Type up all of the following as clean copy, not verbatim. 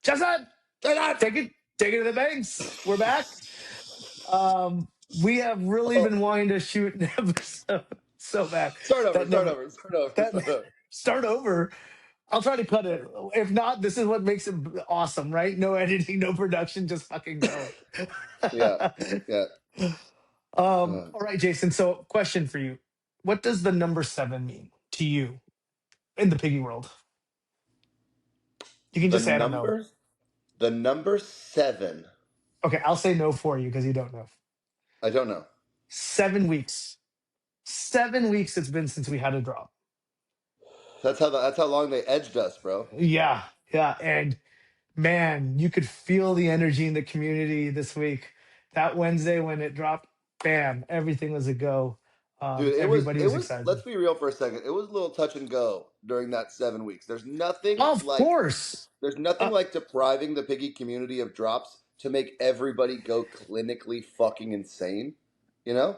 Jason, take it to the banks. We're back. We have really Oh, been wanting to shoot an episode so bad start over, that start never over, start over, that start over. start over. I'll try to cut it. If not, this is what makes it awesome, right? No editing, no production, just fucking go. Yeah, yeah. All right, Jason. So, question for you: what does the number seven mean to you in the piggy world? You can The just say I don't know. number, the number seven. Okay, I'll say no for you because you don't know. I don't know. 7 weeks. 7 weeks it's been since we had a drop. That's how long they edged us, bro. Yeah, yeah. And man, you could feel the energy in the community this week. That Wednesday when it dropped, bam, everything was a go. Dude, it was Everybody it was was. excited. Let's be real for a second. It was a little touch and go during that 7 weeks. Of course. There's nothing Uh, like depriving the piggy community of drops to make everybody go clinically fucking insane. You know?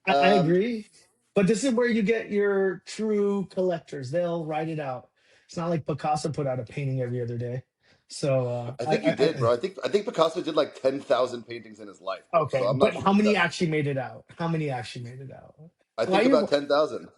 I agree. But this is where you get your true collectors. They'll write it out. It's not like Picasso put out a painting every other day. So I think he did, bro. I think Picasso did like 10,000 paintings in his life, bro. So okay, I'm not but sure how if many that's. actually made it out? How many actually made it out? I Why think you about 10,000.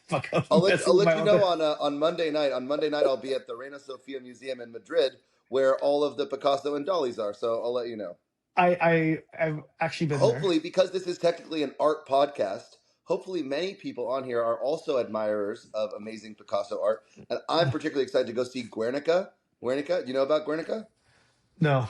fuck up I'll messing with let my you own? know on Monday night. On Monday night, I'll be at the Reina Sofia Museum in Madrid, where all of the Picasso and Dollies are. So I'll let you know. I've actually been there. Hopefully, because this is technically an art podcast, hopefully many people on here are also admirers of amazing Picasso art, and I'm particularly excited to go see Guernica. Guernica, you know about Guernica? No.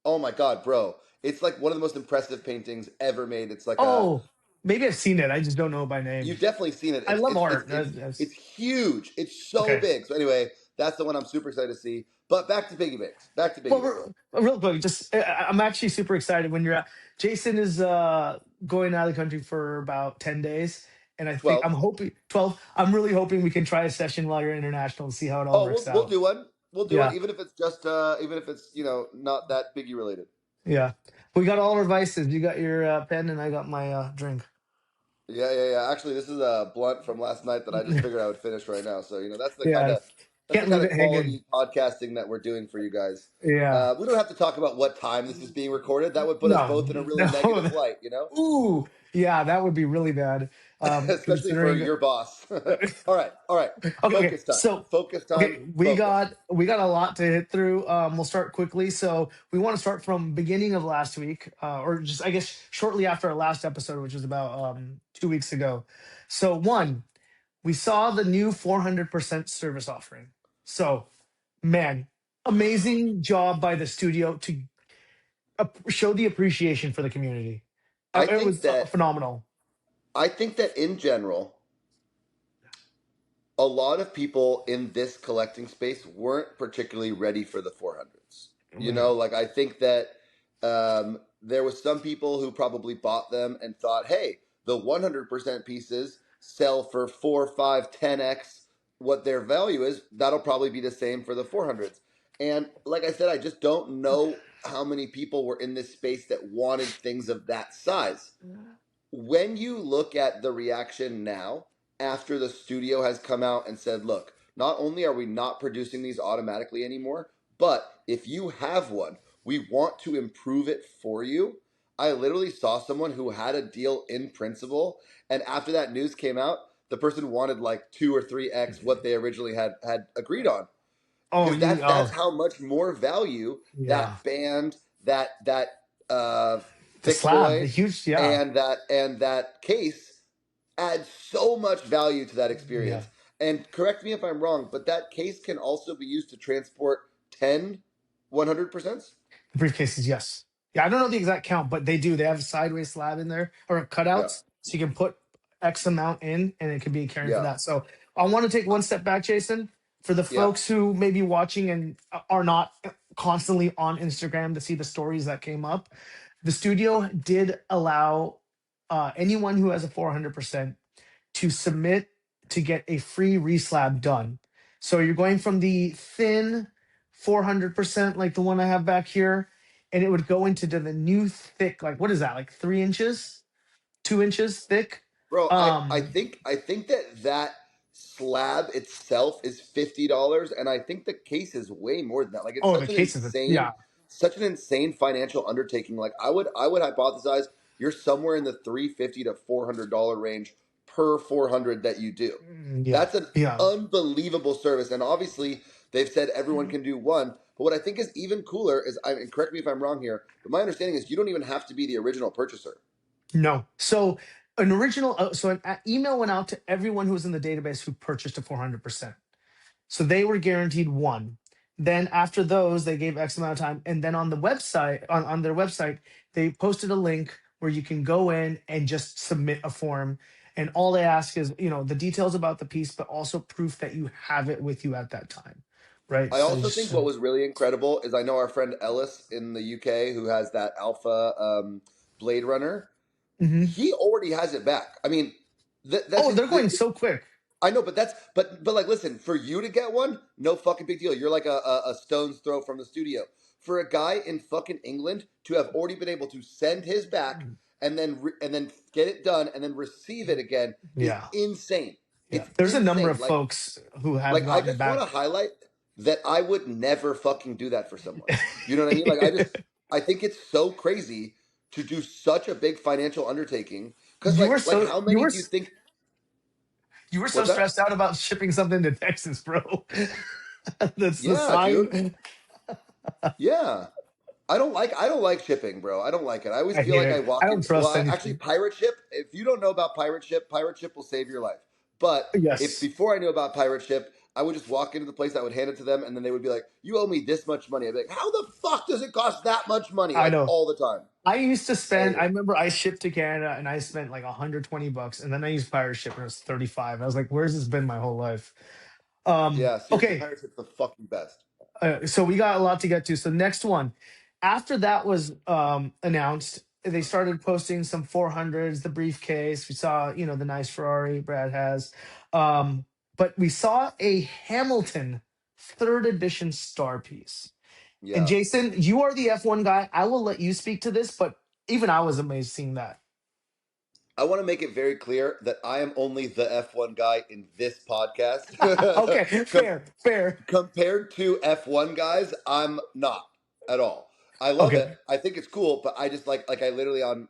Oh my god, bro! It's like one of the most impressive paintings ever made. It's like a Oh, maybe I've seen it. I just don't know by name. You've definitely seen it. I It's love it's it's art. it's That's it's huge. It's so okay. big. So anyway, that's the one I'm super excited to see. But back to Piggy Banks. Back to Piggy Well, Banks. real quick, just I'm actually super excited when you're. Jason is going out of the country for about 10 days, and I think 12. I'm hoping 12. I'm really hoping we can try a session while you're international and see how it all Oh, works we'll out. do one. We'll do one, Yeah, even if it's just even if it's not that Piggy related. yeah. We got all our vices. You got your pen, and I got my drink. Yeah, yeah, yeah. Actually, this is a blunt from last night that I just figured I would finish right now. So Yeah, that's the can't kind leave of it hanging. quality podcasting that we're doing for you guys. Yeah. We don't have to talk about what time this is being recorded. That would put us No, both in a really no. negative light, you know. Ooh, yeah, that would be really bad. Especially for Considering. your boss. All right, all right. Okay, okay. Focus time. So, Focus time. okay, we Focus. got a lot to hit through. We'll start quickly. So, we want to start from beginning of last week, or just I guess shortly after our last episode, which was about 2 weeks ago. So, one, we saw the new 400% service offering. So, man, amazing job by the studio to show the appreciation for the community. I It think was that phenomenal. I think that in general, a lot of people in this collecting space weren't particularly ready for the 400s. Like I think that there was some people who probably bought them and thought, "Hey, the 100% pieces sell for 4, 5, 10x what their value is. That'll probably be the same for the 400s." And like I said, I just don't know how many people were in this space that wanted things of that size. When you look at the reaction now, after the studio has come out and said, look, not only are we not producing these automatically anymore, but if you have one, we want to improve it for you. I literally saw someone who had a deal in principle, and after that news came out, the person wanted like 2 or 3x what they originally had agreed on, Oh, because you that's how much more value yeah. that band, that uh, The thick slab, the boy, huge, yeah, and that case adds so much value to that yeah. experience. And correct me if I'm wrong, but that case can also be used to transport 10 100%. The briefcases, yes, yeah. I don't know the exact count, but they do. They have a sideways slab in there or Yeah, cutouts, so you can put X amount in, and it can be carrying for yeah, that. So I want to take one step back, Jason, for the yeah. folks who may be watching and are not constantly on Instagram to see the stories that came up. The studio did allow anyone who has a 400% to submit to get a free reslab done. So you're going from the thin 400%, like the one I have back here, and it would go into the new thick, like what is that, like 3 inches, 2 inches thick? Bro, I Um, think that slab itself is $50, and I think the case is way more than that. Like it's Oh, the cases. Yeah. such an insane financial undertaking. Like I would hypothesize you're somewhere in the $350 to $400 range per 400 that you do. Yeah. That's an Yeah. unbelievable service, and obviously they've said everyone can do one. But what I think is even cooler is, and correct me if I'm wrong here, but my understanding is you don't even have to be the original purchaser. No. So an original, so an email went out to everyone who was in the database who purchased a 400%. So they were guaranteed one. Then after those, they gave X amount of time. And then on the website, on their website, they posted a link where you can go in and just submit a form. And all they ask is, the details about the piece, but also proof that you have it with you at that time. Right. I So also think just, what was really incredible is I know our friend Ellis in the UK who has that Alpha Blade Runner. Mhm. He already has it back. I mean, that's Oh, just they're going so quick. I know, but like, listen, for you to get one, no fucking big deal. You're like a stone's throw from the studio. For a guy in fucking England to have already been able to send his back and then get it done and then receive it again is Yeah. insane. Yeah. It's There's a number insane. of folks who have I gotten it just want back. to highlight that I would never fucking do that for someone. You know what I mean? Like I think it's so crazy to do such a big financial undertaking because you were like so how you many were do you think? You were so What's that? stressed out about shipping something to Texas, bro. That's the Yeah, dude. sign. Yeah. I don't like shipping, bro. I don't like it. I always I feel hate like I it. I walk don't in. Well, trust actually, anything. pirate ship. If you don't know about pirate ship will save your life. But if Yes, before I knew about pirate ship, I would just walk into the place, I would hand it to them, and then they would be like, "You owe me this much money." I'd be like, "How the fuck does it cost that much money?" I Like know. all the time. I used to I spend. hate I it. remember I shipped to Canada and I spent like $120, and then I used pirate ship and it was 35. I was like, "Where's this been my whole life?" Yeah, seriously, Okay, pirate ship's the fucking best. so we got a lot to get to. So next one, after that was announced, they started posting some 400s, the briefcase. We saw, the nice Ferrari Brad has, but we saw a Hamilton third edition star piece. And Yeah. Jason, you are the F1 guy. I will let you speak to this, but even I was amazed seeing that. I want to make it very clear that I am only the F1 guy in this podcast. Okay, Com- fair, fair. Compared to F1 guys, I'm not at all. I love it. Okay. I think it's cool, but I just like I literally on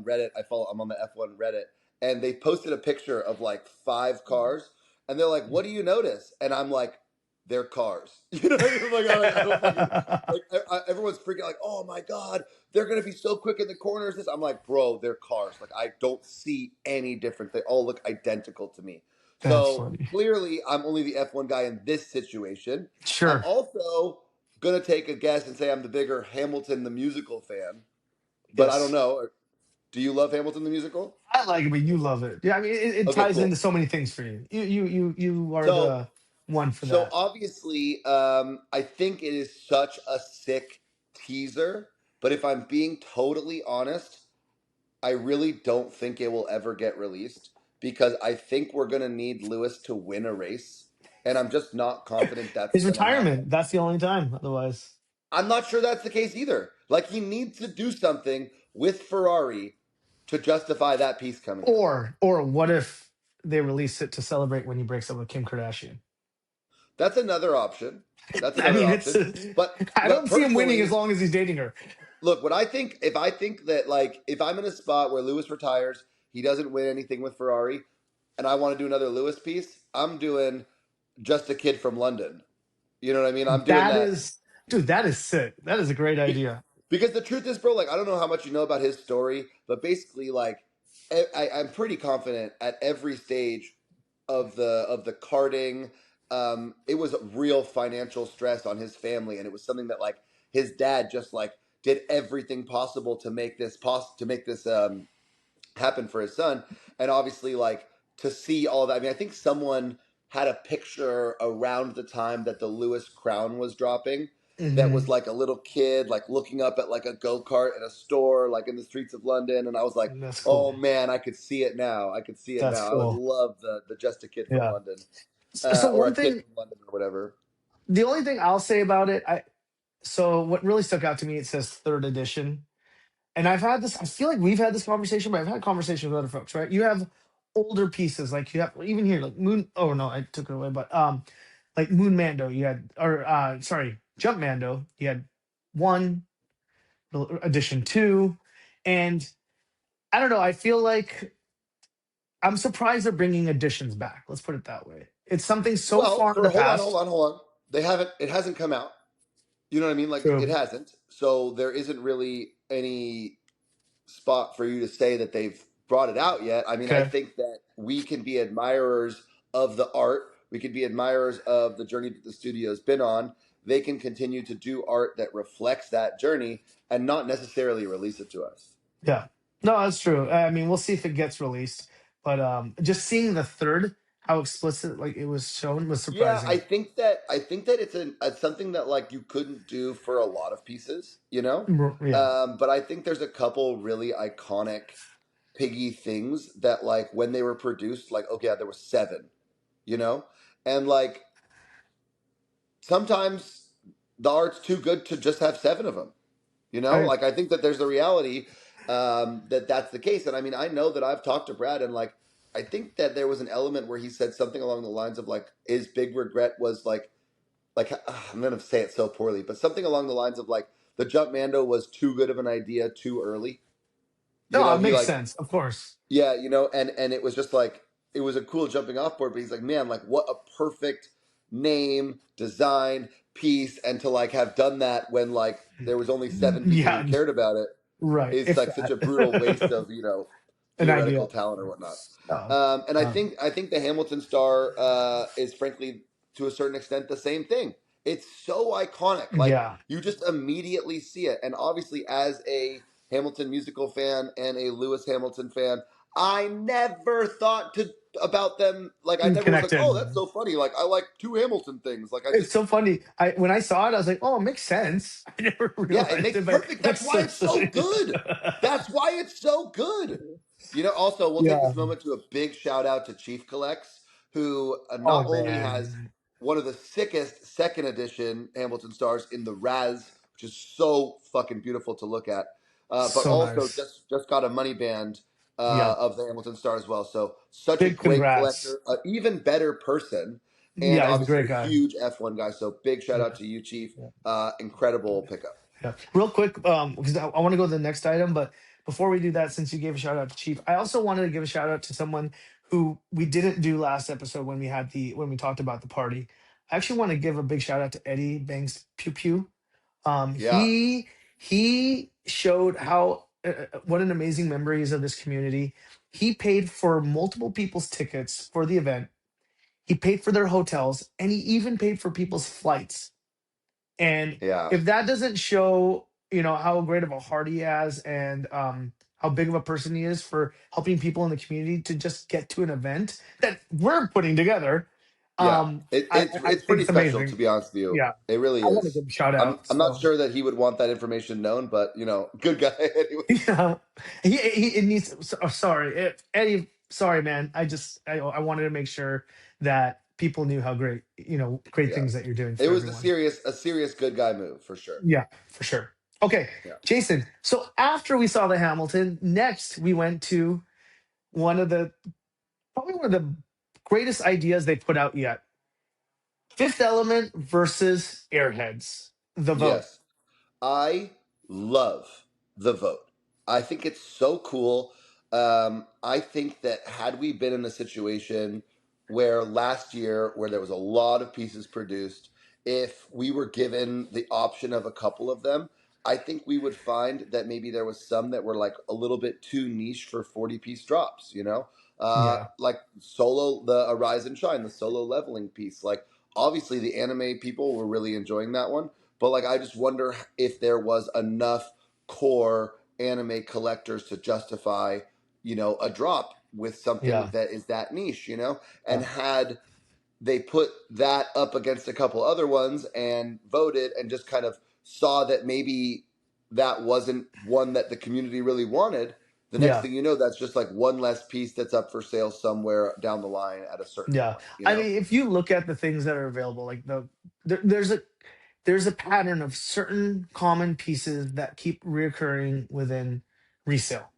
Reddit, I'm on the F1 Reddit, and they posted a picture of like five cars, and they're like, "What do you notice?" And I'm like, "They're cars." You know what I mean? I don't fucking like. Everyone's freaking like, "Oh my god, they're gonna be so quick in the corners." This, I'm like, "Bro, they're cars. Like I don't see any difference. They all look identical to me." That's So funny. clearly, I'm only the F1 guy in this situation. I'm Sure. also gonna take a guess and say I'm the bigger Hamilton the musical fan, but I don't Yes. know. Do you love Hamilton the musical? I like it, but you love it. Yeah, I mean, it Okay, ties into cool. so many things for you. You are So the one for so that. obviously, I think it is such a sick teaser. But if I'm being totally honest, I really don't think it will ever get released because I think we're gonna need Lewis to win a race, and I'm just not confident that's His gonna happen. retirement. That's the only time. Otherwise, I'm not sure that's the case either. Like he needs to do something with Ferrari to justify that piece coming out. or what if they release it to celebrate when he breaks up with Kim Kardashian? That's another option. That's I another mean, it's. option. I But don't see him winning as personally, long as he's dating her. look, what I think if I think that like if I'm in a spot where Lewis retires, he doesn't win anything with Ferrari, and I want to do another Lewis piece, I'm doing just a kid from London. You know what I mean? I'm doing That that. is, dude. That is sick. That is a great Be- idea. Because the truth is, bro, like I don't know how much you know about his story, but basically, like I'm pretty confident at every stage of the karting, it was real financial stress on his family, and it was something that like his dad just like did everything possible to make this happen for his son, and obviously like to see all of that. I mean, I think someone had a picture around the time that the Lewis crown was dropping that was Hmm. like a little kid like looking up at like a go-kart at a store like in the streets of London, and I was like, That's oh cool. man, I could see it now. I could see it That's now. I would cool. love the just a kid from Yeah. London, So or a one kid thing, from London or whatever. the only thing I'll say about it, so what really stuck out to me, it says third edition. And I've had this, I feel like we've had this conversation, but I've had conversations with other folks, right? You have older pieces, like you have even here, like Moon. Oh no, I took it away. But like Moon Mando, you had, or sorry, Jump Mando, you had one, edition two, and I don't know. I feel like I'm surprised they're bringing editions back. Let's put it that way. It's something so Well, far in for the hold on, hold past. on, hold on. They haven't. It hasn't come out. You know what I mean? Like it True. hasn't. So there isn't really any spot for you to say that they've brought it out yet. I mean, I Okay. think that we can be admirers of the art. We can be admirers of the journey that the studio's been on. They can continue to do art that reflects that journey and not necessarily release it to us. Yeah. No, that's true. I mean, we'll see if it gets released. But just seeing the third, how explicit like it was shown was Yeah, surprising. I think that it's something that like you couldn't do for a lot of pieces, you know. Yeah. But I think there's a couple really iconic Piggy things that like when they were produced, like okay, yeah, there were seven, you know, and like sometimes the art's too good to just have seven of them, you know. I Like I think that there's the reality that that's the case, and I mean I know that I've talked to Brad and like I think that there was an element where he said something along the lines of like his big regret was like I'm gonna say it so poorly, but something along the lines of like the Jump Mando was too good of an idea too early. You No, know, it he makes like sense, of course. yeah, you know, and it was just like it was a cool jumping off board, but he's like, man, like what a perfect name, design, piece, and to like have done that when like there was only seven people who Yeah, cared about it right. is If like such a brutal waste that. of An theoretical idea. talent or whatnot. No. And I think the Hamilton star is frankly to a certain extent the same thing. It's so iconic, like Yeah. you just immediately see it. And obviously, as a Hamilton musical fan and a Lewis Hamilton fan, I never thought to about them. Like I never was like, oh, that's Connected. so funny. Like I like two Hamilton things. Like I It's just so funny. I when I saw it, I was like, "Oh, it makes sense." I never yeah, it realized makes it, but perfect. That's that's why so it's so silly. good. That's why it's so good. You know, also, we'll take Yeah. this moment to a big shout out to Chief Collects, who not Oh only has man, one of the sickest second edition Hamilton stars in the Raz, which is so fucking beautiful to look at, but so also nice. just got a money band Yeah. of the Hamilton star as well. So such a Big great congrats. collector, an even better person, and Yeah, he's a obviously great a guy. huge F1 guy. So big shout out Yeah. to you, Chief. Yeah. Incredible pickup. Yeah. Real quick, because I want to go to the next item, but before we do that, since you gave a shout out to Chief, I also wanted to give a shout out to someone who we didn't do last episode when we talked about the party. I actually want to give a big shout out to Eddie Banks Pew Pew. Um, Yeah. he he showed how what an amazing member he is of this community. He paid for multiple people's tickets for the event. He paid for their hotels, and he even paid for people's flights. And Yeah. if that doesn't show, how great of a heart he has, and how big of a person he is for helping people in the community to just get to an event that we're putting together, Yeah. I It's think pretty it's special to amazing. be honest with you. Yeah, It really I want to is. give him a shout out. I'm not So sure that he would want that information known, but good guy anyways. yeah, he it needs. Sorry, Eddie. Sorry, man. I wanted to make sure that people knew how great, great Yeah. things that you're doing It for was everyone. a serious good guy move for sure. Yeah, for sure. Okay, Yeah. Jason. So after we saw the Hamilton, next we went to one of the probably one of the greatest ideas they put out yet. Fifth Element versus Airheads. The vote. Yes. I love the vote. I think it's so cool. I think that had we been in a situation where last year, where there was a lot of pieces produced, if we were given the option of a couple of them, I think we would find that maybe there was some that were like a little bit too niche for 40-piece drops, Yeah, like solo, the Arise and Shine, the solo leveling piece. Like, obviously, the anime people were really enjoying that one, but like I just wonder if there was enough core anime collectors to justify, a drop with something yeah, that is that niche, and yeah, had they put that up against a couple other ones and voted and just kind of saw that maybe that wasn't one that the community really wanted, the next yeah, thing you know, that's just like one less piece that's up for sale somewhere down the line at a certain yeah. point. I mean, if you look at the things that are available, like there's a pattern of certain common pieces that keep reoccurring within resale.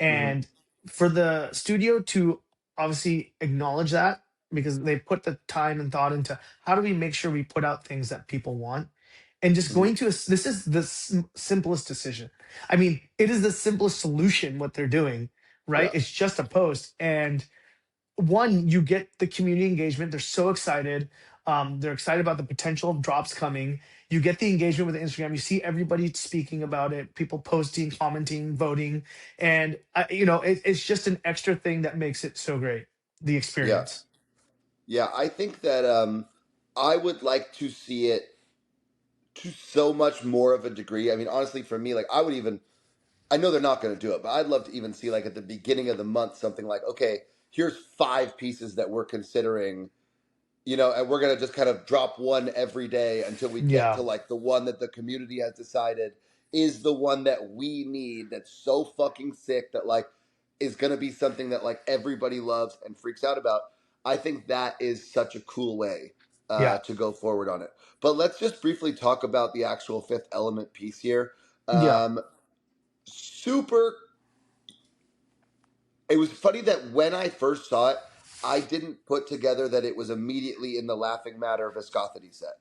Hmm. And for the studio to obviously acknowledge that because they put the time and thought into how do we make sure we put out things that people want, and just Mhm. going to this is the simplest decision. I mean, it is the simplest solution what they're doing, right? Yeah. It's just a post, and one, you get the community engagement. They're so excited. They're excited about the potential of drops coming. You get the engagement with Instagram. You see everybody speaking about it, people posting, commenting, voting, and it's just an extra thing that makes it so great. The Yeah. experience. Yeah. I think that I would like to see it to so much more of a degree. I mean, honestly, for me, like I would even I know they're not going to do it, but I'd love to even see like at the beginning of the month something like, okay, here's 5 pieces that we're considering, and we're going to just kind of drop one every day until we get to Yeah, like the one that the community has decided is the one that we need that's so fucking sick that like is going to be something that like everybody loves and freaks out about. I think that is such a cool way yeah, to go forward on it. But let's just briefly talk about the actual Fifth Element piece here. yeah. Um, super It was funny that when I first saw it, I didn't put together that it was immediately in the Laughing Matter Viscosity set.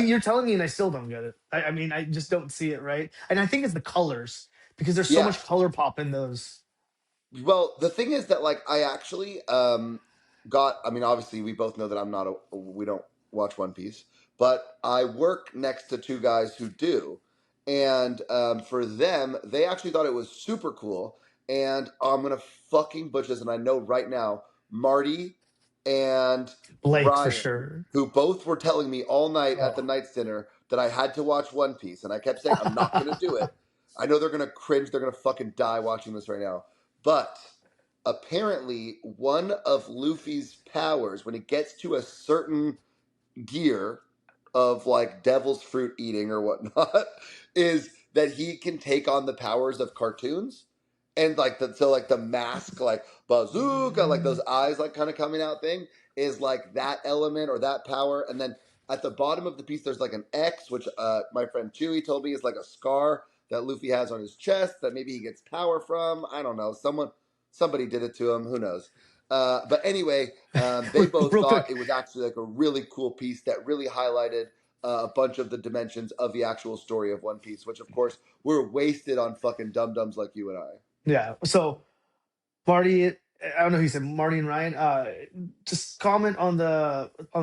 You're telling me, and I still don't get it. I mean, I just don't see it right, and I think it's the colors because there's so Yeah. much color pop in those. Well, the thing is that like I actually got. I mean, obviously we both know that I'm not a. We don't watch One Piece, but I work next to two guys who do, and for them, they actually thought it was super cool. And I'm gonna fucking butcher this, and I know right now, Marty and Blake for Ryan, sure. who both were telling me all night at the Oh. night's dinner that I had to watch One Piece, and I kept saying I'm not gonna do it. I know they're gonna cringe, they're gonna fucking die watching this right now. But apparently, one of Luffy's powers, when it gets to a certain gear of like devil's fruit eating or whatnot, is that he can take on the powers of cartoons. And like the mask, like bazooka, like those eyes like kind of coming out thing is like that element or that power. And then at the bottom of the piece there's like an X, which my friend Chewy told me is like a scar that Luffy has on his chest that maybe he gets power from. I don't know. Somebody did it to him. Who knows? But anyway, they both Real thought quick. it was actually like a really cool piece that really highlighted a bunch of the dimensions of the actual story of One Piece, which of course we're wasted on fucking dum dums like you and I. Yeah. So Marty, I don't know who you said, Marty and Ryan. Just comment on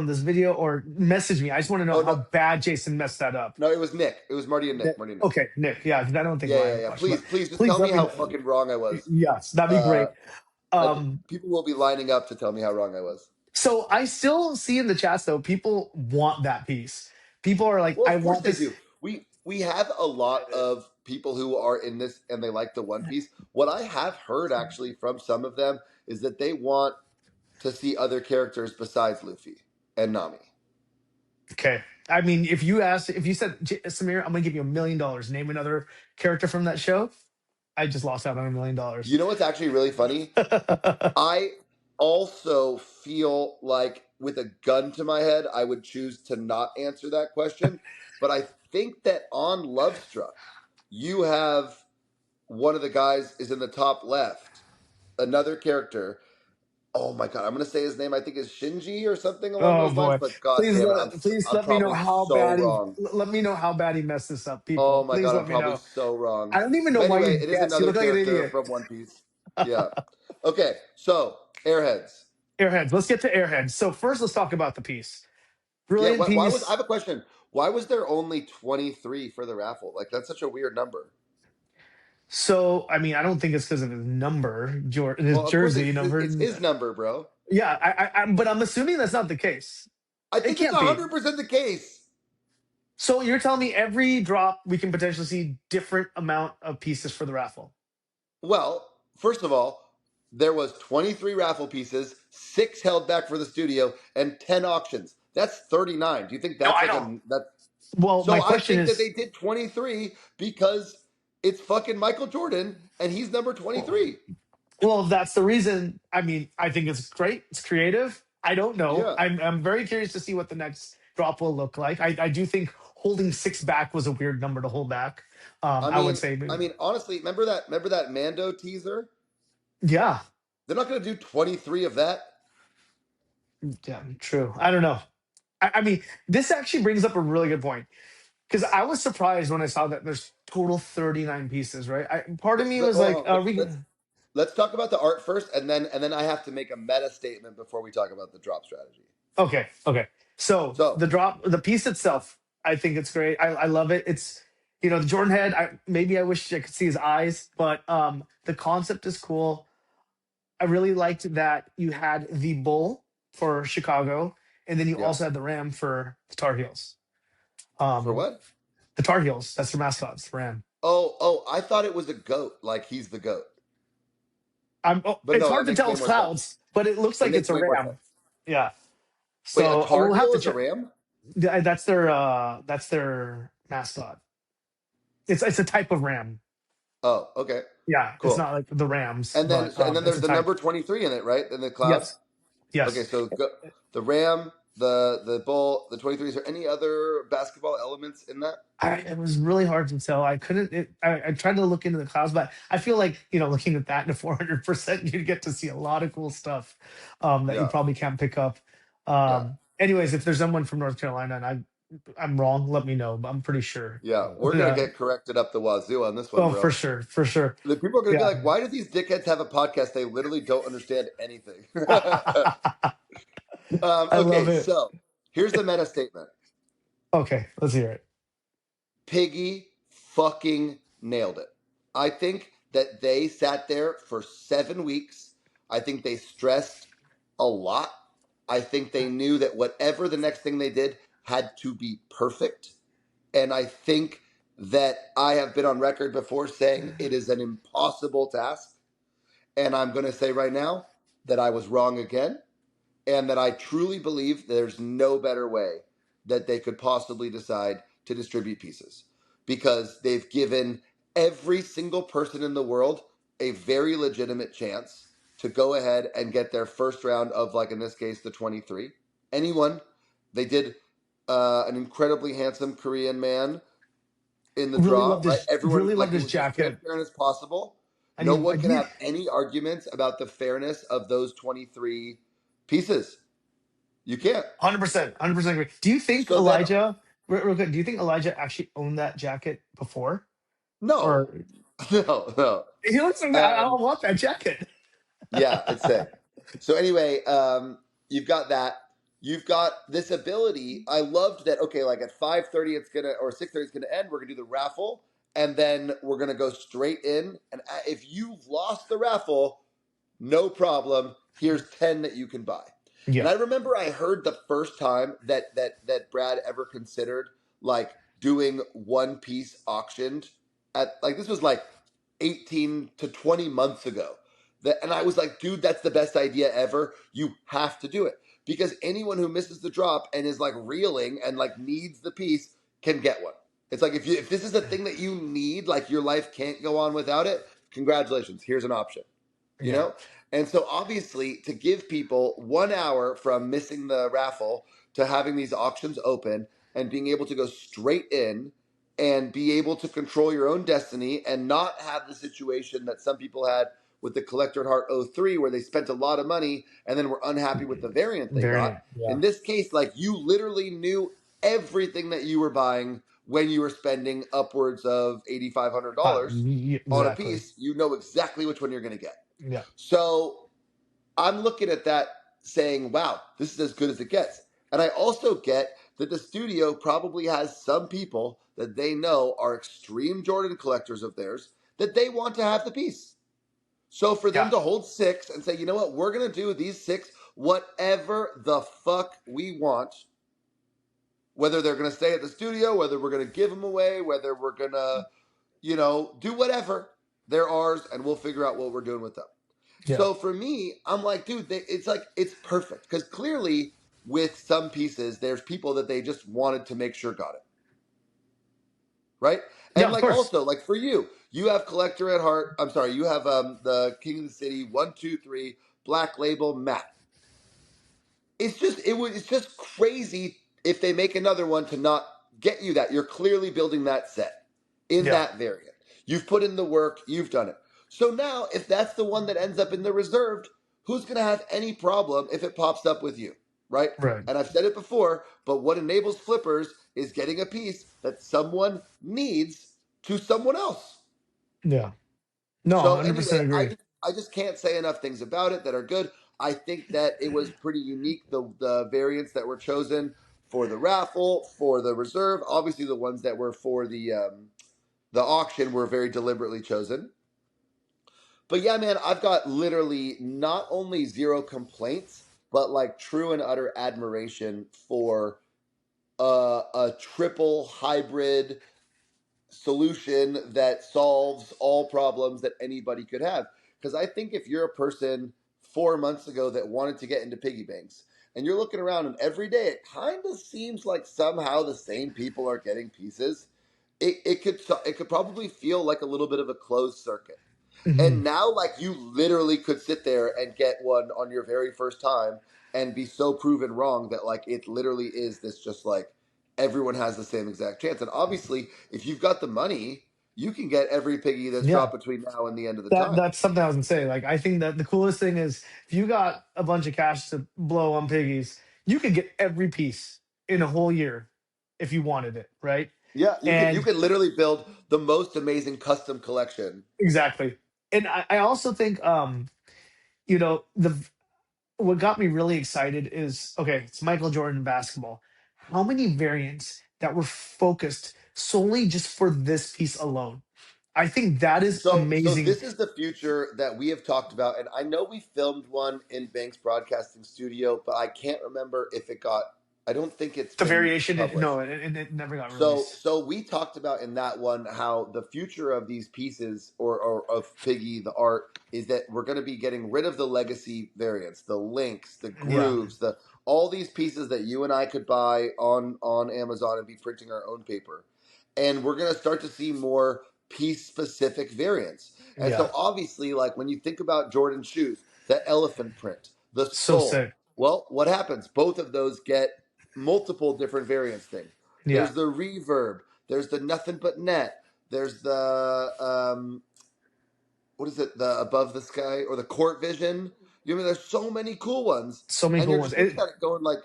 this video or message me. I just want to know Oh how no, bad Jason messed that up. no, it was Nick. It was Marty and Nick. Marty and Nick. Okay, Nick. Yeah, because I don't think Yeah, yeah, Ryan yeah. watched, but Please, just please tell me let me how know. fucking wrong I was. Yes, that'd be Uh, great. Um, People will be lining up to tell me how wrong I was. so I still see in the chats though, people want that piece. People are like, Well, I of course want they this. do. We have a lot of people who are in this and they like the One Piece. What I have heard actually from some of them is that they want to see other characters besides Luffy and Nami. Okay. I mean, if you said, Samir, I'm gonna give you $1 million. Name another character from that show. I just lost out on $1 million. You know what's actually really funny? I also feel like with a gun to my head, I would choose to not answer that question. But I think that on Lovestruck, you have one of the guys is in the top left, another character. Oh my god, I'm gonna say his name. I think is Shinji or something along Oh those lines. boy! But god damn it, Please I'm let me know probably how so bad wrong. let me know how bad he messed this up, Oh people. my Please god, I'm let me probably know. so wrong. I don't even know But why anyway, you it is guess. You another look like an character idiot. from One Piece. Yeah. Okay, so Airheads. Airheads. Let's get to Airheads. So first, let's talk about the piece. Yeah, Brilliant why was I piece. have a question? Why was there only 23 for the raffle? Like that's such a weird number. So I mean, I don't think it's because of his number, his Well, of course jersey it's number. his number, bro. Yeah, but I'm assuming that's not the case. I It think it's can't be. 100% the case. So you're telling me every drop we can potentially see different amount of pieces for the raffle? Well, first of all, there was 23 raffle pieces, 6 held back for the studio, and 10 auctions. That's 39. Do you think No, that's I like know. a that? Well, my So I question think that they is, did 23 because it's fucking Michael Jordan and he's number 23. well, if that's the reason. I mean, I think it's great. It's creative. I don't know. Yeah. I'm very curious to see what the next drop will look like. I do think holding six back was a weird number to hold back. I I would mean, say, honestly, remember that Mando teaser? yeah, They're not going to do 23 of that. Yeah, true. I don't know. I mean, this actually brings up a really good point because I was surprised when I saw that there's total 39 pieces, right? Part of me was Hold like, on. are we? Let's talk about the art first, and then I have to make a meta statement before we talk about the drop strategy. Okay, okay. So So the piece itself, I think it's great. I love it. It's the Jordan head. Maybe I wish I could see his eyes, but the concept is cool. I really liked that you had the bull for Chicago, and then you yeah, also had the ram for the Tar Heels. for Um, what? the Tar Heels. That's their mascots, the ram. Oh, I thought it was a goat, like he's the goat. But It's no, hard that to makes tell way with more sense. clouds, but it looks It like it's makes a way more ram. sense. Yeah. Wait, a So Tar we'll have Heel to is a check. ram? That's their mascot. It's a type of ram. Oh, okay, Yeah, it's cool. not like the Rams, And then but and then it's there's a the type. number 23 in it, right? In the clouds. Yes, Okay, yes. so the ram, the bull, the 23. Is there any other basketball elements in that? It was really hard to tell. I couldn't. I tried to look into the clouds, but I feel like looking at that in a 400%, you'd get to see a lot of cool stuff that you Yeah, probably can't pick up. yeah, Anyways, if there's someone from North Carolina and I'm wrong, let me know. But I'm pretty sure. yeah. We're gonna Yeah. get corrected up the wazoo on this one, Oh, for bro. sure, for sure. The people are gonna be Yeah. like, "Why do these dickheads have a podcast? They literally don't understand anything." I love Okay, it. so here's the meta statement. Okay, let's hear it. Piggy fucking nailed it. I think that they sat there for 7 weeks. I think they stressed a lot. I think they knew that whatever the next thing they did had to be perfect. And I think that I have been on record before saying it is an impossible task. And I'm going to say right now that I was wrong again, and that I truly believe there's no better way that they could possibly decide to distribute pieces, because they've given every single person in the world a very legitimate chance to go ahead and get their first round of, like in this case, the 23. Anyone. They did an incredibly handsome Korean man in the draw, right? Everyone, Really like, loved it his was as jacket. transparent as possible. I No mean, one can have any arguments about the fairness of those 23 pieces. You can't. 100%, 100% agree. Do you think So then, Elijah, real quick, do you think Elijah actually owned that jacket before? no, Or no, no. he looks like that. I Um, want that jacket. yeah, it's sick. So anyway, you've got that. You've got this ability. I loved that. Okay, like at 5:30, it's gonna, or 6:30, it's gonna end. We're gonna do the raffle, and then we're gonna go straight in. And if you've lost the raffle, no problem. Here's 10 that you can buy. And Yeah. I remember I heard the first time that Brad ever considered, like, doing one piece auctioned at, like, this was like 18 to 20 months ago. And I was like, dude, that's the best idea ever. You have to do it, because anyone who misses the drop and is like reeling and like needs the piece can get one. It's like, if this is a thing that you need, like your life can't go on without it, congratulations. Here's an option, you Yeah. know? And so obviously, to give people 1 hour from missing the raffle to having these auctions open and being able to go straight in and be able to control your own destiny and not have the situation that some people had with the Collector at Heart '03, where they spent a lot of money and then were unhappy with the variant they got. Variant. Yeah. In this case, like, you literally knew everything that you were buying when you were spending upwards of $8,500 on a Exactly. piece. You know exactly which one you're going to get. Yeah. So I'm looking at that saying, wow, this is as good as it gets. And I also get that the studio probably has some people that they know are extreme Jordan collectors of theirs that they want to have the piece. So for them Yeah. to hold six and say, you know what, we're going to do these six whatever the fuck we want, whether they're going to stay at the studio, whether we're going to give them away, whether we're going to, do whatever, they're ours, and we'll figure out what we're doing with them. Yeah. So for me, I'm like, dude, it's like, it's perfect, because clearly with some pieces, there's people that they just wanted to make sure got it, right? Yeah. And Of like, course. also, like, for you, you have Collector at Heart. I'm sorry, you have the King of the City 1, 2, 3 Black Label matte. It's just crazy if they make another one to not get you that. You're clearly building that set in Yeah. that variant. You've put in the work, you've done it. So now, if that's the one that ends up in the reserved, who's going to have any problem if it pops up with you, right? Right. And I've said it before, but what enables flippers is getting a piece that someone needs to someone else. Yeah. No, So anyway, 100% agree. I just can't say enough things about it that are good. I think that it was pretty unique, the variants that were chosen for the raffle, for the reserve. Obviously, the ones that were for the auction were very deliberately chosen. But yeah, man, I've got literally not only zero complaints, but like true and utter admiration for a triple hybrid solution that solves all problems that anybody could have. Because I think if you're a person 4 months ago that wanted to get into piggy banks, and you're looking around and every day it kind of seems like somehow the same people are getting pieces, it could probably feel like a little bit of a closed circuit. Hmm. And now, like, you literally could sit there and get one on your very first time and be so proven wrong that, like, it literally is this just like everyone has the same exact chance. And obviously, if you've got the money, you can get every piggy that's Yeah. dropped between now and the end of the That time. that's something I was gonna say. Like, I think that the coolest thing is if you got a bunch of cash to blow on piggies, you could get every piece in a whole year if you wanted it, right? Yeah, you And could literally build the most amazing custom collection. exactly. And I also think the what got me really excited is okay, it's Michael Jordan basketball. How many variants that were focused solely just for this piece alone? I think that is So amazing. this is the future that we have talked about, and I know we filmed one in Banks Broadcasting Studio, but I can't remember if it got. I don't think it's The been variation, published. no, it never got So, released. so we talked about in that one how the future of these pieces or of Piggy the art is that we're going to be getting rid of the legacy variants, the links, the Yeah, grooves, the all these pieces that you and I could buy on Amazon and be printing our own paper, and we're going to start to see more piece specific variants. And yeah, so, obviously, like when you think about Jordan shoes, the elephant print, the so skull. sick. Well, what happens? Both of those get multiple different variants thing. Yeah, There's the reverb. There's the nothing but net. There's the what is it? The above the sky or the court vision. You know, there's so many cool ones, so many and cool you're ones. just looking at it going like,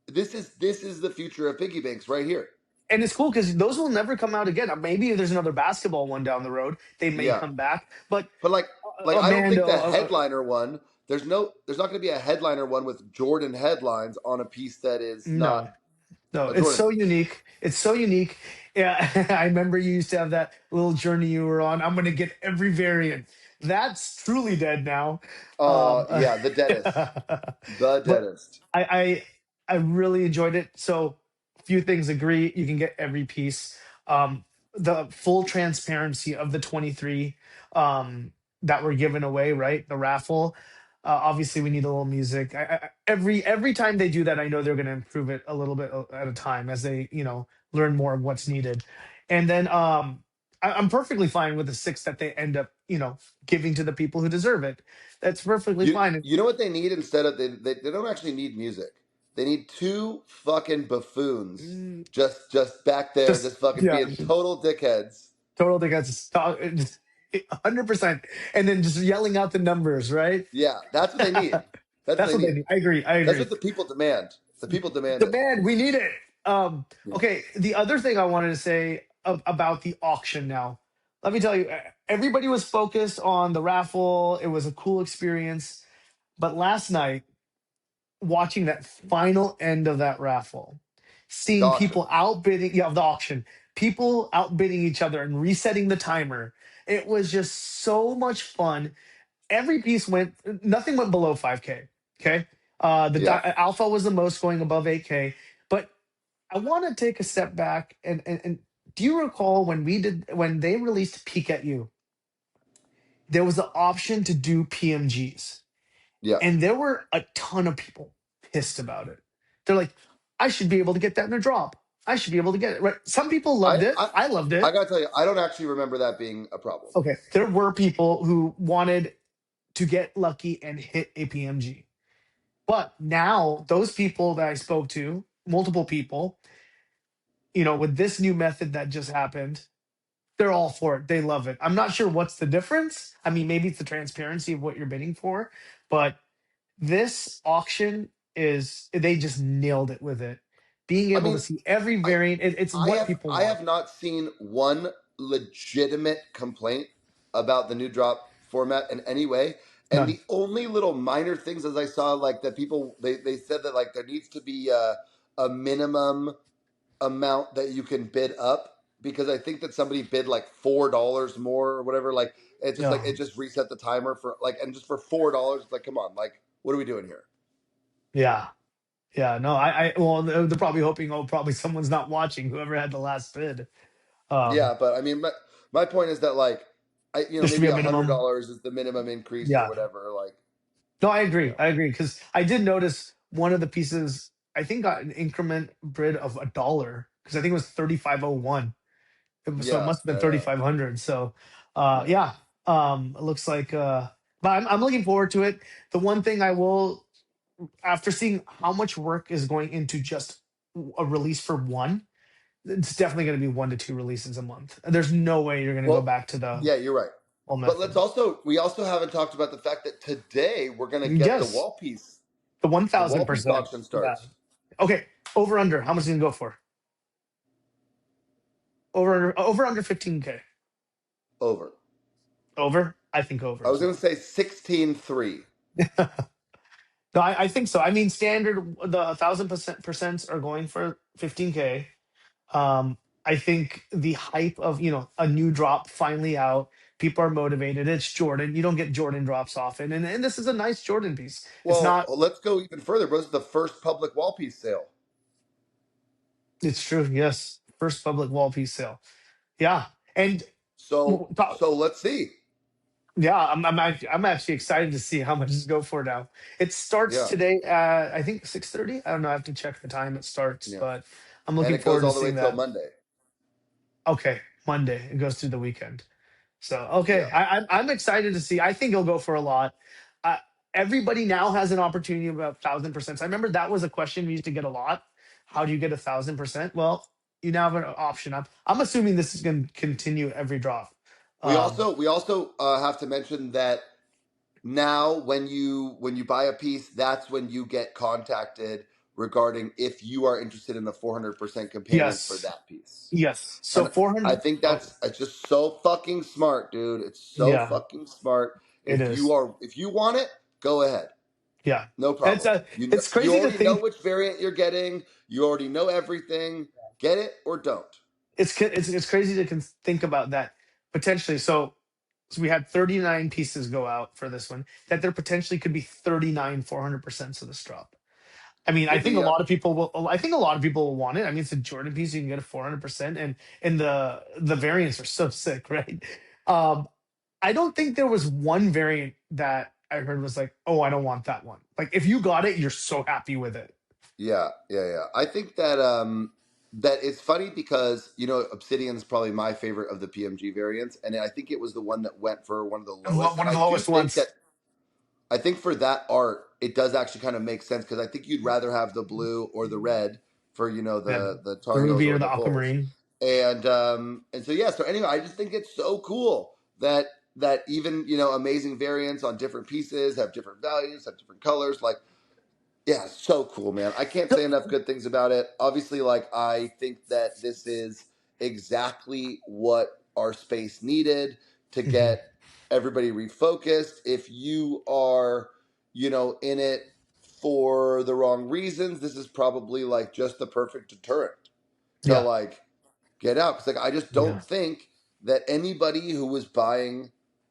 this is the future of piggy banks right here. And it's cool because those will never come out again. Maybe there's another basketball one down the road. They may Yeah, come back, but but like I don't think Amanda, the headliner one. There's not going to be a headliner one with Jordan headlines on a piece that is not no, no, a it's Jordan so piece. unique. It's so unique. Yeah, I remember you used to have that little journey you were on. I'm going to get every variant. That's truly dead now. Yeah, the deadest, the But deadest. I I really enjoyed it. So few things agree. You can get every piece. The full transparency of the 23 that were given away, right? The raffle. Obviously, we need a little music. Every time they do that, I know they're going to improve it a little bit at a time as they learn more of what's needed. And then I'm perfectly fine with the six that they end up giving to the people who deserve it. That's perfectly You fine. you know what they need instead of they don't actually need music. They need two fucking buffoons Mm, just back there just just fucking yeah, being total dickheads. total thing that's 100%, and then just yelling out the numbers, right? Yeah, that's what they need. That's what That's they what they need. need. I agree. I That's agree. what the people demand. The people demand it. Demand. We need it. Yeah. Okay. The other thing I wanted to say about the auction now. Let me tell you, everybody was focused on the raffle. It was a cool experience. But last night, watching that final end of that raffle, The seeing auction. people outbidding, yeah, of the auction, people outbidding each other and resetting the timer, it was just so much fun. Every piece went, nothing went below 5K. Okay. Yeah. Alpha was the most, going above 8K. But I want to take a step back and do you recall when they released Peek at You, there was the option to do PMGs, Yeah. and there were a ton of people pissed about it. They're like, I should be able to get that in a drop. I should be able to get it. Right. Some people I loved it. I I loved I it. gotta tell you, I don't actually remember that being a problem. Okay. There were people who wanted to get lucky and hit a PMG. But now those people that I spoke to, multiple people, with this new method that just happened, they're all for it. They love it. I'm not sure what's the difference. I mean, maybe it's the transparency of what you're bidding for, but This auction is they just nailed it with it. Being I able to mean, see every I variant, it's I what have people I want. have not seen one legitimate complaint about the new drop format in any way. And None. the only little minor things as I saw, like that people they said that like there needs to be a minimum amount that you can bid up, because I think that somebody bid like $4 more or whatever. Like Yeah. it just reset the timer for like, and just for $4, it's like, come on, like what are we doing here? Yeah. Yeah. No, well, they're probably hoping, oh, probably someone's not watching, whoever had the last bid. Um, Yeah, but I mean, my point is that like, there should be maybe a a hundred minimum. dollars is the minimum increase or Yeah. whatever. Like, No, I you agree. know, I agree. Because I did notice one of the pieces, I think, got an increment bid of $1 because I think it was 3501. So it yeah, must have been yeah, 3,500. So, yeah. yeah, it looks like, but I'm looking forward to it. The one thing I will, after seeing how much work is going into just a release for one, it's definitely going to be 1 to 2 releases a month. There's no way you're going to go Well, back to the yeah, you're right. old But method. we also haven't talked about the fact that today we're gonna get the Yes, wall piece. the one The thousand wall piece percent. auction Yeah. starts. Okay. Over under. How much is it gonna go for? Over under 15K. Over. Over. I think over I was as gonna well. say 16-3. No, I think so. I mean, standard the 1,000% are going for 15K. Um, I think the hype of a new drop finally out. People are motivated. It's Jordan. You don't get Jordan drops often, and this is a nice Jordan piece. It's Well, not. let's go even further, bro. This is the first public wall piece sale. It's true. Yes, first public wall piece sale. Yeah, and So well, let's see. yeah, I'm actually excited to see how much it's go for now. It starts Yeah, today at I think 6:30. I don't know. I have to check the time it starts, yeah. but I'm And looking it goes forward to all the way seeing till that. Monday. Okay, Monday. It goes through the weekend. So okay, Yeah. I'm excited to see. I think it'll go for a lot. Uh, Everybody now has an opportunity of 1,000%. I remember that was a question we used to get a lot. How do you get 1,000%? Well, you now have an option. I'm assuming this is going to continue every drop. Um, We also have to mention that now when you buy a piece, that's when you get contacted regarding if you are interested in the 400% companion for yes, that piece. yes. So And I 400. think Oh, it's just so fucking smart, dude. It's so yeah, fucking smart. it is. If you want it, go ahead. Yeah, No it's problem. it's You crazy to already know think. which variant you're getting. You already know everything. Get it or don't. It's crazy to think about that potentially. So we had 39 pieces go out for this one. That there potentially could be 39 400% of this drop. I mean, I Could be, think a yeah. lot of people will. I think a lot of people will want it. I mean, it's a Jordan piece. You can get a 400%, and the variants are so sick, right? Um, I don't think there was one variant that I heard was like, oh, I don't want that one. Like, if you got it, you're so happy with it. Yeah, yeah, yeah. I think that that it's funny because Obsidian's probably my favorite of the PMG variants, and I think it was the one that went for one of the lowest. One And of I the do lowest think that ones. I think for that art, it does actually kind of make sense, because I think you'd rather have the blue or the red for Yeah, the the Tarios ruby or or the the fulls. aquamarine. And so yeah, so anyway, I just think it's so cool that even amazing variants on different pieces have different values, have different colors. Like, yeah, so cool, man. I can't say enough good things about it. Obviously, like, I think that this is exactly what our space needed to Mhm. get everybody refocused. If you are, in it for the wrong reasons, this is probably like just the perfect deterrent to Yeah, like get out. Because like, I just don't yeah, think that anybody who was buying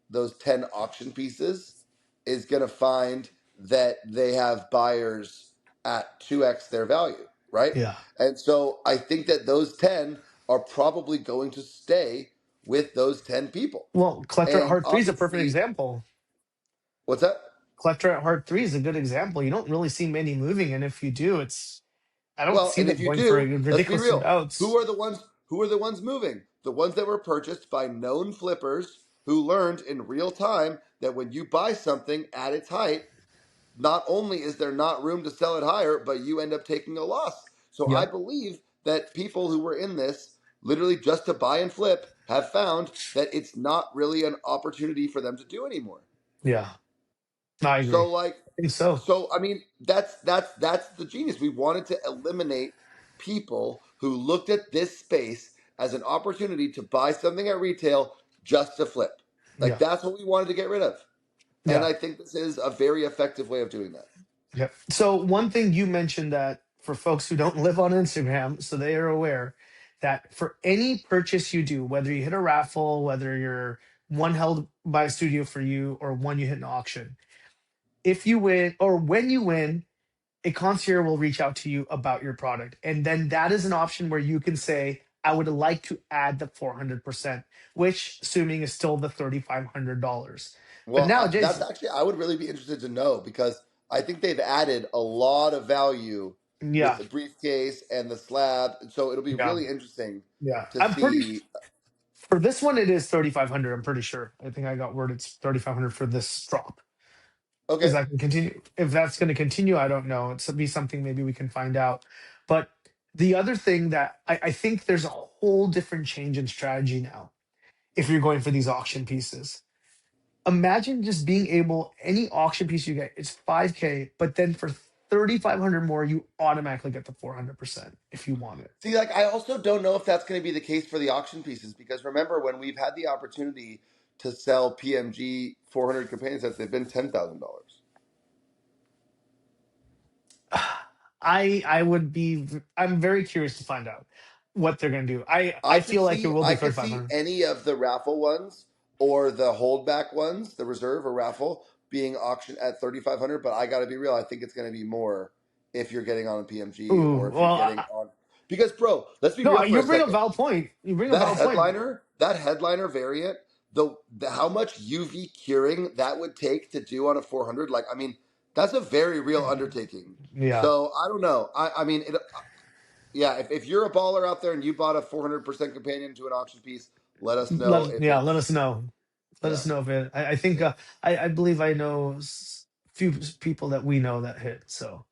those 10 auction pieces is going to find that they have buyers at 2x their value, right? yeah. And so I think that those 10 are probably going to stay with those 10 people. Well, Collector at And Heart 3 is a perfect obviously, example. what's that? Collector at Heart 3 is a good example. You don't really see many moving, and if you do, I don't Well, see and them if you going for do, let's be ridiculous real. amounts. Who are the ones moving? The ones that were purchased by known flippers who learned in real time that when you buy something at its height, not only is there not room to sell it higher, but you end up taking a loss. So I Yep. believe that people who were in this literally just to buy and flip have found that it's not really an opportunity for them to do anymore. Yeah. I agree. So like, I think so. so I mean, that's the genius. We wanted to eliminate people who looked at this space as an opportunity to buy something at retail just to flip. Like Yeah. that's what we wanted to get rid of. And Yeah. I think this is a very effective way of doing that. Yeah. So one thing you mentioned that for folks who don't live on Instagram, so they are aware that for any purchase you do, whether you hit a raffle, whether you're one held by a studio for you or one you hit an auction, if you win or when you win, a concierge will reach out to you about your product. And then that is an option where you can say, I would like to add the 400%, which assuming is still the $3,500. But Well, now, that's Jason, actually I would really be interested to know because I think they've added a lot of value with yeah, the briefcase and the slab. So it'll be yeah, really interesting yeah. to I'm pretty see. for this one, it is 3,500. I'm pretty sure. I think I got word it's 3,500 for this drop. Is Okay. that can continue? If that's going to continue, I don't know. It's be something maybe we can find out. But the other thing that I think there's a whole different change in strategy now. If you're going for these auction pieces, imagine just being able any auction piece you get, it's 5K, but then for 3,500 more, you automatically get the 400% if you want it. See, like I also don't know if that's going to be the case for the auction pieces because remember when we've had the opportunity to sell PMG 400 companion sets, they've been $10,000. I would be I'm very curious to find out what they're gonna do. I feel like it will be I could see 3,500. any of the raffle ones or the holdback ones, the reserve or raffle, being auctioned at 3,500. But I got to be real. I think it's going to be more if you're getting on a PMG or Ooh, if you're well, getting on because, bro, let's be no, real for you a bring a second. valid point. You bring a valid point. That headliner variant, the how much UV curing that would take to do on a 400, like I mean, that's a very real undertaking. Yeah, So I don't know. I mean, yeah, if you're a baller out there and you bought a 400% companion to an auction piece, let us know if let it's us know. Let yeah, us know if it. I think yeah. I believe I know few people that we know that hit. So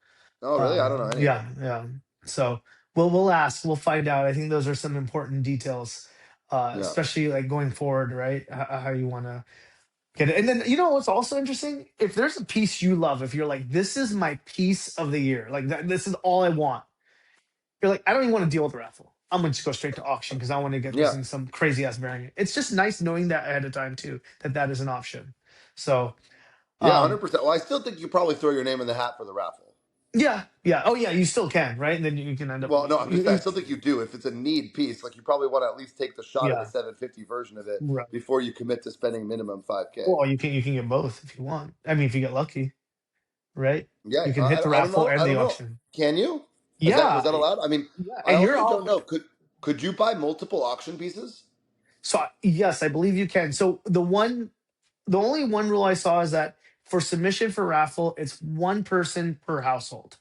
Oh, really? I don't know any of yeah, them. yeah. So we'll ask. We'll find out. I think those are some important details, Yeah. especially like going forward, right? How you want to get it. And then you know what's also interesting? If there's a piece you love, if you're like, this is my piece of the year, like this is all I want. You're like, I don't even want to deal with the raffle. I'm gonna just go straight to auction because I want to get this Yeah. in some crazy ass variant. It's just nice knowing that ahead of time too, that that is an option. So, Yeah, um, 100%. Well, I still think you probably throw your name in the hat for the raffle. yeah, yeah, oh yeah, you still can, right? And then you can end up, Well, no, I still think you do. If it's a need piece, like you probably want to at least take the shot at the yeah, 750 version of it right. before you commit to spending minimum 5K. Well, you can get both if you want. I mean, if you get lucky, right? Yeah, You can hit the I don't raffle know. and I the don't know. auction. Can you? Is Yeah, that allowed? I mean, yeah, I and you're also don't all know. Could you buy multiple auction pieces? so yes, I believe you can. So the only one rule I saw is that for submission for raffle, it's one person per household.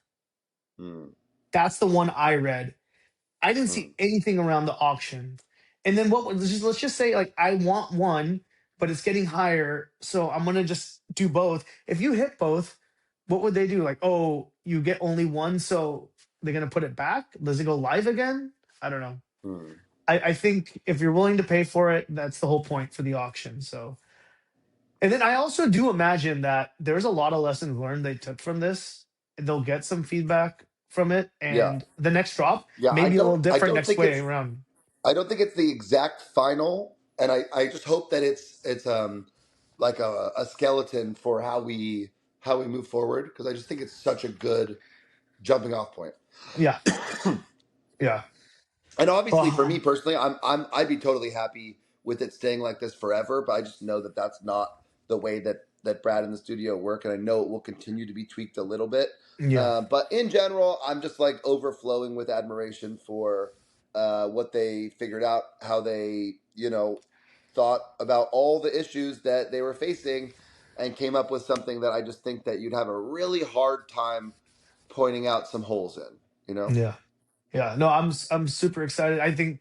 Hmm. That's the one I read. I didn't Hmm. see anything around the auction. And then let's just say like I want one, but it's getting higher, so I'm gonna just do both. If you hit both, what would they do? Like, oh, you get only one, so they're gonna put it back? Does it go live again? I don't know. Hmm. I think if you're willing to pay for it, that's the whole point for the auction. So and then I also do imagine that there's a lot of lessons learned they took from this. They'll get some feedback from it, Yeah. and the next drop Yeah. maybe a little I different don't next think way it's around. I don't think it's the exact final, and I just hope that it's like a skeleton for how we move forward because I just think it's such a good jumping off point. Yeah, yeah. And obviously, for me Well, personally, I'd be totally happy with it staying like this forever. But I just know that that's not the way that Brad and the studio work, and I know it will continue to be tweaked a little bit. yeah, But in general, I'm just like overflowing with admiration for what they figured out, how they thought about all the issues that they were facing, and came up with something that I just think that you'd have a really hard time pointing out some holes in. You know? yeah, yeah. No, I'm super excited. I think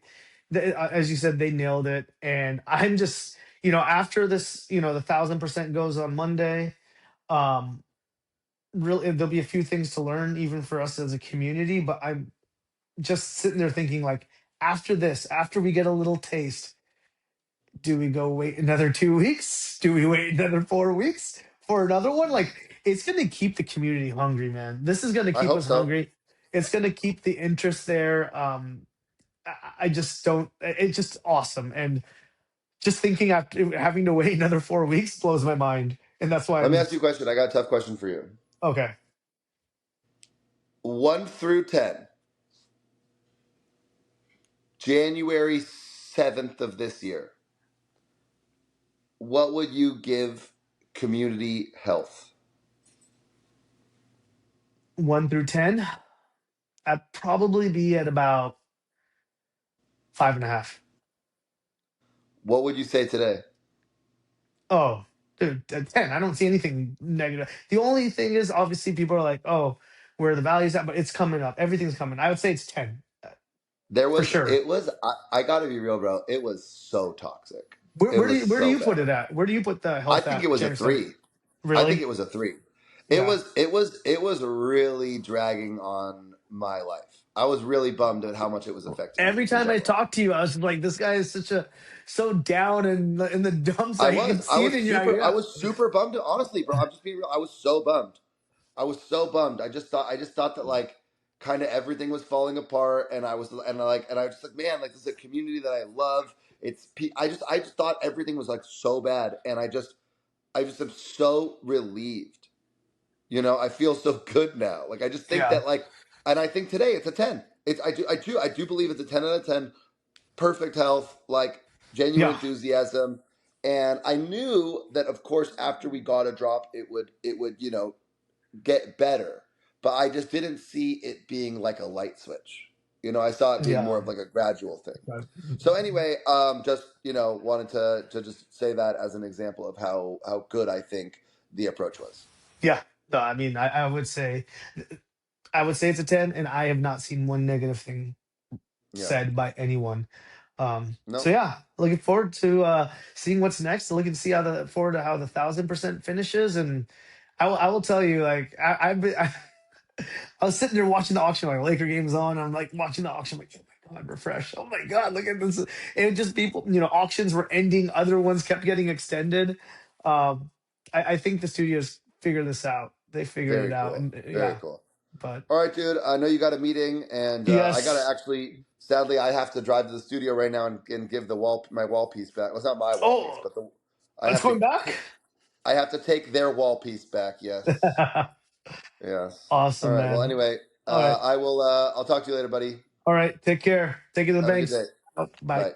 that, as you said, they nailed it, and I'm just after this, the 1,000% goes on Monday. Um, really, there'll be a few things to learn even for us as a community, but I'm just sitting there thinking like after this, after we get a little taste, do we go wait another 2 weeks? Do we wait another 4 weeks? for another one, like it's gonna keep the community hungry, man. This is gonna I keep hope us so. hungry. It's gonna keep the interest there. I just don't. It's just awesome, and just thinking after having to wait another 4 weeks blows my mind, and that's why Let I'm me ask you just a question. I got a tough question for you. okay. 1 through 10, January 7th of this year. What would you give community health? 1 through 10, I'd probably be at about 5.5. What would you say today? Oh, dude, a 10. I don't see anything negative. The only thing is, obviously, people are like, "Oh, where are the values at?" But it's coming up. Everything's coming. I would say it's 10 There for was, sure. it was, I gotta be real, bro. It was so toxic. Where, It where do was you where do so you put bad. it at? Where do you put the I health think at it was a January 7th? 3. I think Really? it was a 3. Yeah. It was really dragging on my life. I was really bummed at how much it was affecting me Every in time I general. talk to you, I was like, "This guy is so down and in the dumps I that he can was, I see it was in you." super, I Yeah. was super bummed. Honestly, bro, I'm just being real. I was so bummed. I was so bummed. I just thought that like kind of everything was falling apart, and I was just like, man, like this is a community that I love. I just thought everything was like so bad, and I just am so relieved. I feel so good now. Like I just think Yeah. that like, and I think today it's a 10. I do believe it's a 10 out of 10. Perfect health, like genuine Yeah. enthusiasm, and I knew that of course after we got a drop, it would get better, but I just didn't see it being like a light switch. I saw it being more Yeah. of like a gradual thing. But- So anyway, just wanted to just say that as an example of how good I think the approach was. Yeah. No, I mean, I would say it's a 10, and I have not seen one negative thing Yeah. said by anyone. So No. yeah, looking forward to seeing what's next. Looking to see how the 1,000% finishes, and I will tell you, like I was sitting there watching the auction, like Laker games on. I'm like watching the auction, like, oh my god, refresh. Oh my god, look at this. And it just people, auctions were ending, other ones kept getting extended. Um, I think the studios figured this out. They figured it Very out, cool. and Very yeah, cool. but All right, dude. I know you got a meeting, and I got to yes. actually. Sadly, I have to drive to the studio right now and give my wall piece back. Well, it's not my wall piece, Oh, but I it's have to going back. I have to take their wall piece back. Yes. Yes. All Awesome, right. Well, man. anyway, All right. I will. I'll talk to you later, buddy. All right. Take care. Take it to the Have a good day. banks. Oh, bye. Bye.